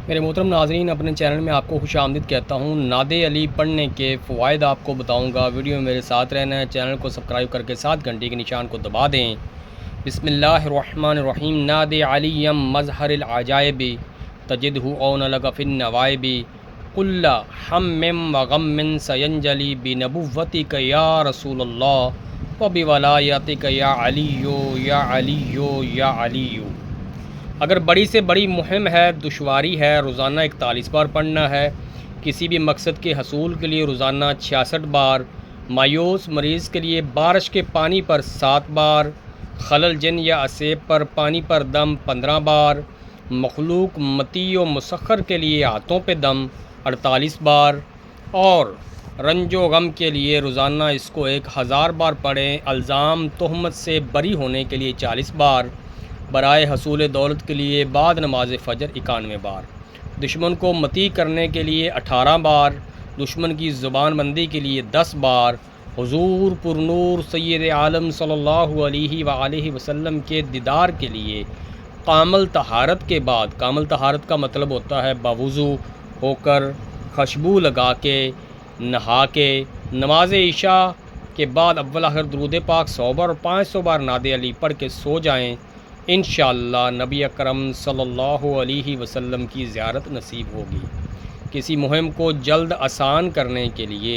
میرے محترم ناظرین، اپنے چینل میں آپ کو خوش آمدید کہتا ہوں۔ نعت علی پڑھنے کے فوائد آپ کو بتاؤں گا، ویڈیو میں میرے ساتھ رہنا ہے، چینل کو سبسکرائب کر کے ساتھ گھنٹی کے نشان کو دبا دیں۔ بسم اللہ الرحمن الرحیم۔ نعت علی مظہر العجائب تجدہ اون لگ فی النوائب کل ہم و غم سینجلی بنبوتک یا رسول اللہ و بولایتک یا علی یا علی یا علی۔ اگر بڑی سے بڑی مہم ہے، دشواری ہے، روزانہ 41 بار پڑھنا ہے۔ کسی بھی مقصد کے حصول کے لیے روزانہ 66 بار۔ مایوس مریض کے لیے بارش کے پانی پر 7 بار۔ خلل جن یا اسیب پر پانی پر دم 15 بار۔ مخلوق مطیع و مسخر کے لیے ہاتھوں پہ دم 48 بار، اور رنج و غم کے لیے روزانہ اس کو 1000 بار پڑھیں۔ الزام تہمت سے بری ہونے کے لیے 40 بار۔ برائے حصول دولت کے لیے بعد نماز فجر 91 بار۔ دشمن کو مطیع کرنے کے لیے 18 بار۔ دشمن کی زبان بندی کے لیے 10 بار۔ حضور پر نور سید عالم صلی اللہ علیہ وآلہ وسلم کے دیدار کے لیے کامل طہارت کے بعد، کامل طہارت کا مطلب ہوتا ہے باوضو ہو کر، خوشبو لگا کے، نہا کے، نماز عشاء کے بعد اول آخر درود پاک 100 بار اور 500 بار نعت علی پڑھ کے سو جائیں۔ انشاءاللہ نبی اکرم صلی اللہ علیہ وسلم کی زیارت نصیب ہوگی۔ کسی مہم کو جلد آسان کرنے کے لیے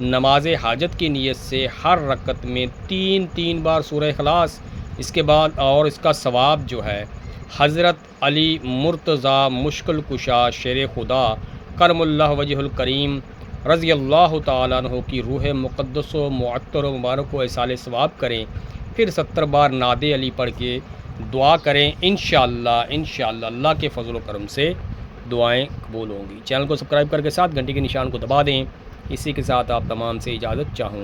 نماز حاجت کی نیت سے ہر رکعت میں 3 بار سورہ اخلاص، اس کے بعد اور اس کا ثواب جو ہے حضرت علی مرتضیٰ مشکل کشا شیر خدا کرم اللہ وجہ الکریم رضی اللہ تعالیٰ عنہ کی روح مقدس و معطر و مبارک و ایصال ثواب کریں، پھر 70 بار نعت علی پڑھ کے دعا کریں۔ انشاءاللہ اللہ کے فضل و کرم سے دعائیں قبول ہوں گی۔ چینل کو سبسکرائب کر کے ساتھ گھنٹی کے نشان کو دبا دیں۔ اسی کے ساتھ آپ تمام سے اجازت چاہوں